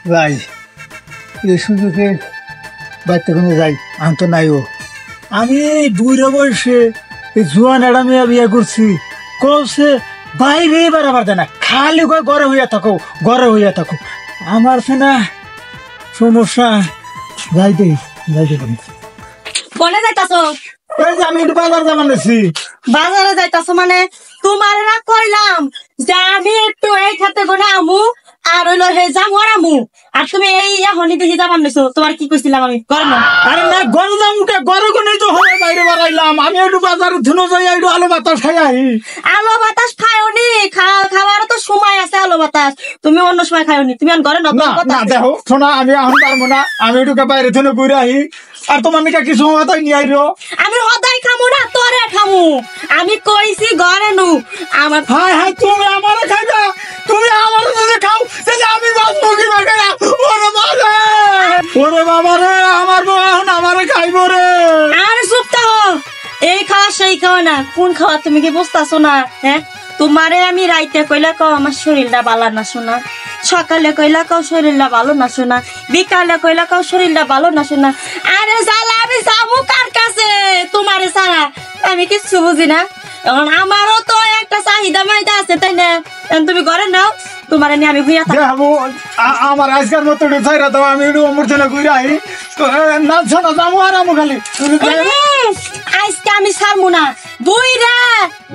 যাই এই সুযোগে বাড়িতে কোনো যাই আন্ত নাইও আমি বুড়ো বয়সে এই জুয়ান একটা মেয়ে বিয়ে করছি কছে বাইরে বেড়াবার দেয় না খালি কয় ঘরে হইয়া থাকো ঘরে হইয়া থাকো আমার না সমস্যা যাইতে যাইতে পারি বলে যাইতাছো এই যে আমি একটু বাজার যাবার নেছি বাজারে যাইতাছো মানে তোমার না কইলাম যে আমি একটু এই খাতে গোনা আমু আর হইলো হে যাবো আর আমু আর তুমি এই হনি দেখি যাবার নিছো তোমার কি কইছিলাম আমি কর না আরে না ঘরে যামুকে ঘরে কোনে তো হয় বাইরে বাড়াইলাম আমি একটু বাজারে ধুনো যাই একটু আলু বাতাস খাই আহি আলো বাতাস খাওনি খাওয়ার তো সময় আছে আলো বাতাস তুমি অন্য সময় খাওনি তুমি ঘরে না না দেখো শোনা আমি এখন পারবো না আমি একটু বাইরে ধুনো ঘুরে আহি আর তোমার নিকা কিছু হতাই নিয়ে আইরো আমি হদাই খামু না তোরে খামু আমি কইছি ঘরে নু আমার হাই হাই তুমি আমারে খাইবা তুমি আমারে যদি খাও তাহলে আমি বাঁচবো কি না ওরে বাবা রে আমার বউ এখন আমারে খাইবো রে আরে চুপ থাকো এই খাওয়া সেই খাওয়া না কোন খাওয়া তুমি কি বুঝতেছো না হ্যাঁ তোমারে আমি রাইতে কইলা কও আমার শরীরটা ভালো না শোনা সকালে কইলা কও শরীরটা ভালো না শোনা বিকালে কইলা কও শরীরটা ভালো না শোনা আরে শালা আমি যাবো কার কাছে তোমারে ছাড়া আমি কিচ্ছু বুঝি না এখন আমারও তো একটা চাহিদা মাইদা আছে তাই না তুমি ঘরে নাও তোমারে নিয়ে আমি ঘুরিয়া থাকবো আমার আজকের মতো ছাইরা দাও আমি একটু অমূর্তনা ঘুরে আহি না শোনা যাবো আর আমু খালি আজকে আমি ছাড়বো না দুই রে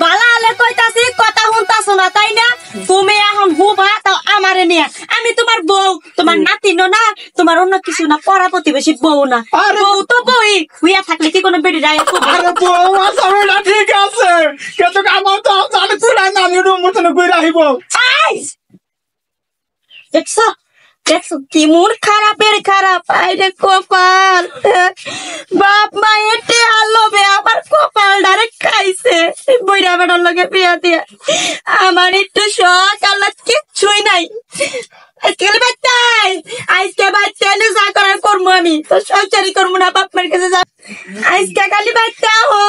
বালা আলে কইতাছি কথা শুনতাছো না তাই না তুমি এখন হুবা তাও আমারে নিয়ে আমি তোমার বউ তোমার নাতিনো না তোমার অন্য কিছু না পড়া প্রতিবেশী বউ না বউ তো বউই হুইয়া থাকলে কি কোনো বেড়ি যায় আরে বউ আছে না ঠিক আছে কিন্তু আমার তো জানি তুই না আমি একটু অমূর্তনা ঘুরে আহিব দেখছো দেখছো কি মন খারাপের খারাপ আইরে কপাল বাপ মা এটে আলো বে আমার কপাল ডাইরেক্ট খাইছে বইরা বেড়ার লগে বিয়া দিয়া আমার একটু শখ আল্লাহ কিচ্ছুই নাই আজকে বাচ্চা যা করার করবো আমি তো সংসারই করবো না বাপ মার কাছে যা আজকে খালি বাচ্চা হো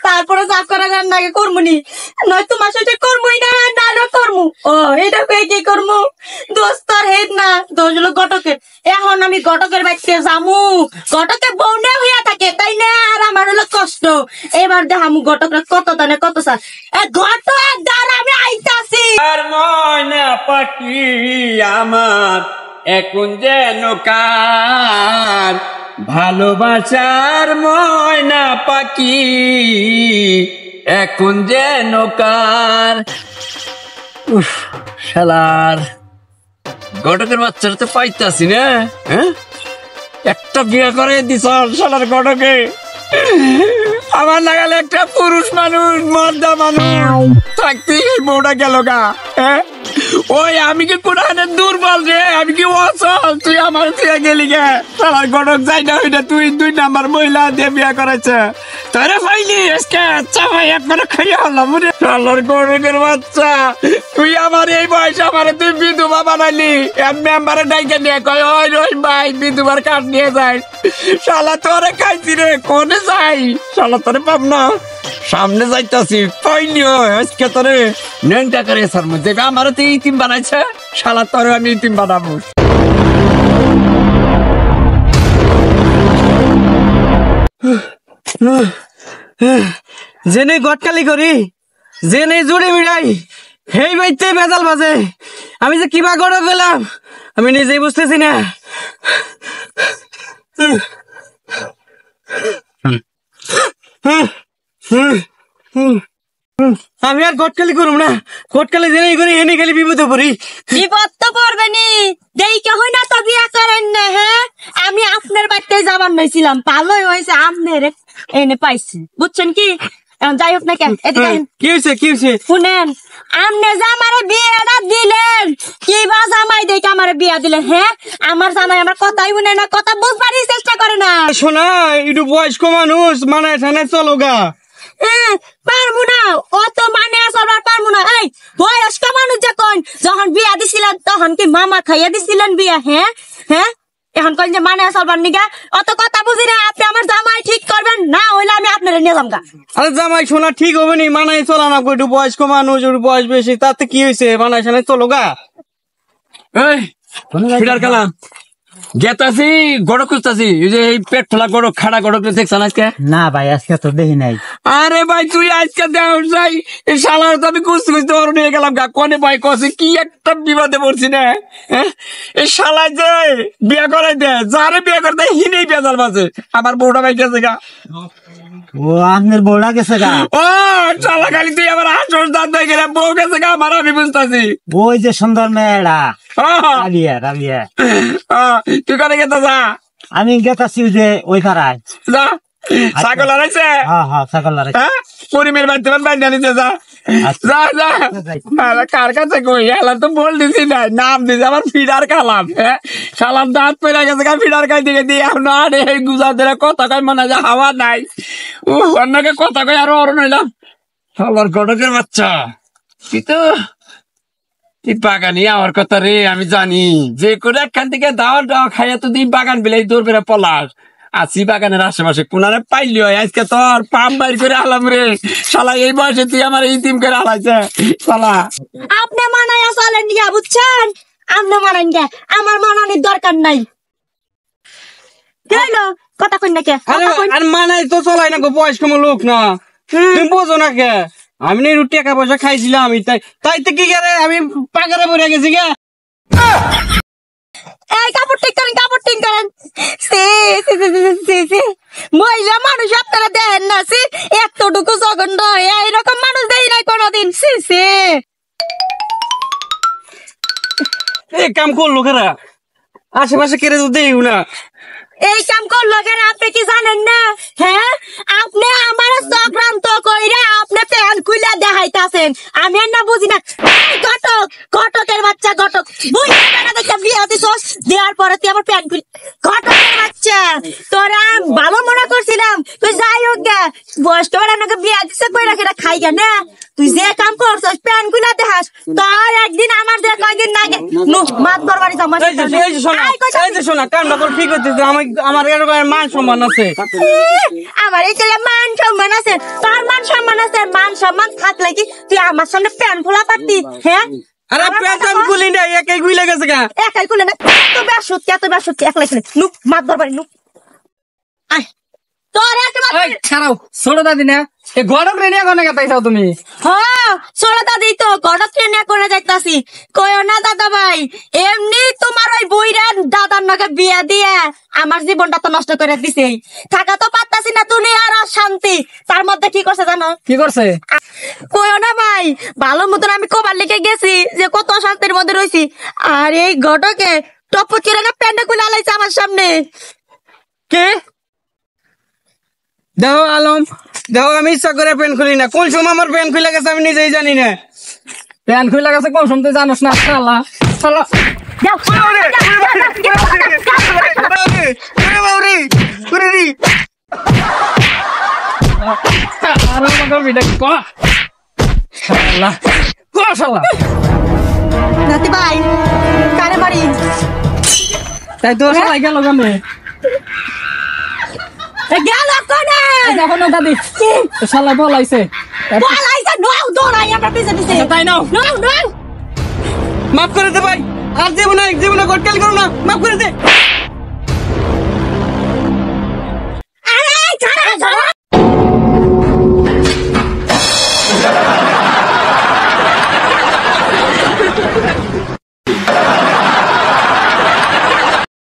তারপরে যা করার রান্নাকে করবো নি নয় তোমার সাথে করবোই না না করবো ও এটা কি করবো দোস্তর হেড না দোষ হলো ঘটকের এখন আমি ঘটকের বাচ্চা যামু ঘটকে বউনে হইয়া থাকে তাই না আর আমার হলো কষ্ট এবার দেখামু ঘটকরা কত দানে কত সার ঘটক দ্বার আমি আইতাছি আর ময়না পাখি আমার এখন যেন কার ভালোবাসার ময়না পাখি এখন যেন কার শালার ঘটকের বাচ্চারা তো পাইতাছি না হ্যাঁ একটা বিয়ে করে দিস শালার ঘটকে আমার লাগালে একটা পুরুষ মানুষ মর্দা মানুষ থাকতে বউটা গেল গা হ্যাঁ ওই আমি কি কোন দুর্বল রে আমি কি অচল তুই আমার তুই গেলি গে আমার ঘটক যাই না ওইটা তুই 2 নাম্বার মহিলা দিয়ে বিয়ে করেছে তোরে পাইলি আজকে চাপাই একবারে খাইয়া হলাম রে শালার ঘটকের বাচ্চা তুই আমার এই বয়স আমার তুই বিধবা বানাইলি মেম্বারে ডাইকে নিয়ে কয় ওই রই ভাই বিধবার কাঠ নিয়ে যায় শালা তোরে খাইছি রে কোনে যাই শালা তোরে পাব না সামনে যাইতাছি পাইনি আজকে তোরে নেংটা করে সার মধ্যে আমার তো ইতিম বানাইছে শালা তোরে আমি ইতিম বানাবো জেনে গটকালি করি জেনে জুড়ে মিড়াই হেই বাইতে বেজাল বাজে আমি যে কিবা করে গেলাম আমি নিজেই বুঝতেছি না আমি আর গটকালি করুম না গটকালি জেনে করি এনে খালি বিপদে পড়ি বিপদ তো পড়বে নি দেইকে হই না তো বিয়া করেন না হ্যাঁ আমি আপনার বাড়িতে যাবার নইছিলাম ভালোই হয়েছে আপনার এনে পাইছি বুঝছেন কি যাই হোক না কেন কি হয়েছে শুনেন আপনি যে আমার বিয়েটা দিলেন কি বা জামাই দেখে আমার বিয়া দিলেন হ্যাঁ আমার জামাই আমার কথাই শুনে না কথা বুঝবারই চেষ্টা করে না শোনা একটু বয়স্ক মানুষ মানে ঠানে চলো গা পারবো না অত মানে চলবার পারবো না এই বয়স্ক মানুষ যখন বিয়া দিছিলেন তখন কি মামা খাইয়া দিছিলেন বিয়া হ্যাঁ হ্যাঁ এখন কইন যে মানে চলবার নিগা অত কথা বুঝি না আপনি আমার জামাই ঠিক করবেন না হইলে আমি আপনারা নিয়ে যাম গা আরে জামাই শোনা ঠিক হবে নি মানাই চলা না একটু বয়স্ক মানুষ একটু বয়স বেশি তাতে কি হয়েছে মানাই সানাই চলো গা এই ফিডার কালাম গেতাছি গড়ক খুঁজতাছি এই যে এই পেট ফেলা গড়ক খাড়া গড়ক দেখছেন আজকে? না ভাই আজকে তো দেখি নাই। আরে ভাই তুই আজকে দেখ যাই এই শালার তো আমি খুঁজতে খুঁজতে ওর নিয়ে গেলাম গা কোনে ভাই কছে কি একটা বিপদে পড়ছি না হ্যাঁ এই শালা যে বিয়া করাই দে যারে বিয়া করতে হিনেই বেজাল বাজে আমার বউটা ভাই গেছে গা ও আপনার বউটা গেছে গা? ও শালা খালি তুই আমার হাসর দাঁত হয়ে গেলে বউ গেছে গা আমার আমি বুঝতেছি ওই যে সুন্দর মেয়েরা রাবিয়া তুই করে গেতে যা আমি গেতাছি যে ওই পাড়ায়। যা ছাগল হারাইছে হ্যাঁ ছাগল লড়াই। হ্যাঁ পরিমের বাড়িতে বাইরে নিতে যা যা যা আরে কার কাছে কই এলা তো বল দিছি না নাম দিছি আমার ফিডার খালাম হ্যাঁ শালার দাঁত পড়ে গেছে গা ফিডার খাই দিকে দিয়ে না রে এই গুজাদের কথা কই মনে যা হাওয়া নাই ও অন্যকে কথা কই আরো অরণ হইলাম শালার গড়কের বাচ্চা তুই তো তুই বাগানি আমার কথা রে আমি জানি যে করে একখান থেকে দাওয়া খাইয়া তো তুই বাগান বিলাই দৌড় বেড়ে পলাস আছি বাগানের আশেপাশে কোনারে পাইলি হয় আজকে তোর পাম বাইর করে আলাম রে শালা এই বয়সে তুই আমার এই টিম করে আলাইছে শালা আপনি মানায় চলেন গিয়া বুঝছেন, আপনি মানান গিয়া, আমার মানানির দরকার নাই। কেন কথা কই না কে? আরে আর মানাই তো চলাই না গো, বয়স্ক লোক না, তুমি বোঝো না কে? আমি না রুটি টাকা পয়সা খাইছিলাম আমি, তাইতে কি করে আমি পাকারে পড়ে গেছি গে। এই কাপড় ঠিক করেন, কাপড় ঠিক করেন। মহিলা মানুষ আপনারা দেখেন না, সি এতটুকু জঘন্য এইরকম মানুষ দেখি নাই কোনোদিন। এই কাম করলো কেরা? আশেপাশে কেড়ে তো দেই না। এই কাম করলো কেন আপনি কি জানেন না? হ্যাঁ, আপনি আমার চক্রান্ত কইরা আপনি প্যান খুলে দেখাইতাছেন, আমি আর না বুঝি না। ঘটক, ঘটকের বাচ্চা ঘটক, বিয়ে দিছস, দেওয়ার পরে তুই আমার প্যান খুলে, ঘটকের বাচ্চা তোরা ভালো মনে করছিলাম, তুই যাই হোক গে বয়স্ক বেড়ানোকে বিয়ে দিছে কইরা সেটা খাই গে না। তুই যে কাম করছস প্যান খুলে দেখাস, তোর একদিন আমার যে কয়দিন লাগে মাত দরবারি জমা। এই যে শোনা কামটা তোর ঠিক হচ্ছে, আমার এরকম মান সম্মান আছে, আমার এই ছেলে মান সম্মান আছে, তোর মান সম্মান আছে, মান সম্মান থাকলে কি তুই আমার সামনে প্যান খোলা পারতি? হ্যাঁ, আরে প্যান্ট আমি খুলি না, একাই খুলে গেছে গা। একাই খুলে না, এত বেসুত, এত বেসুত, একলাই খুলে নুক মাত দরবারি নুক। আয় তোর একেবারে ছাড়াও, ছোট দাদি না এই গড়ক রে নিয়ে কোনে গাতাইছাও তুমি? হ্যাঁ ছোড়া দাদি তো গড়ক ট্রেনে করে যাইতাছি। কইও না দাদা ভাই, এমনি তোমার ওই বইরা দাদার নাকে বিয়া দিয়ে আমার জীবনটা তো নষ্ট করে দিছে। থাকা তো পারতাছি না, তুমি আর শান্তি। তার মধ্যে কি করছে জানো? কি করছে? কইও না ভাই, ভালো মতন আমি কবার লিখে গেছি যে কত শান্তির মধ্যে রয়েছি, আর এই ঘটকে টপট করে না প্যান্ডা খুলে আলাইছে আমার সামনে। কে? দেখো আলম, দেখো আমি ইচ্ছা করে প্যান্ট খুলি না, কোন সময় আমার প্যান্ট খুলে গেছে আমি নিজেই জানি না। প্যান্ট খুলে গেছে কোন সময় তুই জানোস না? শালা শালা নাতি ভাই কারে বাড়ি? তাই তো সবাই গেল গানে গেল কোনে? দেখো না দাদি শালা বলাইছে, বলাইছে নাও দৌড়াই আমরা পিছে পিছে। তাই নাও, নাও নাও, মাফ করে দে ভাই, আর জীবনে জীবনে গটকাল করো না, মাফ করে দে।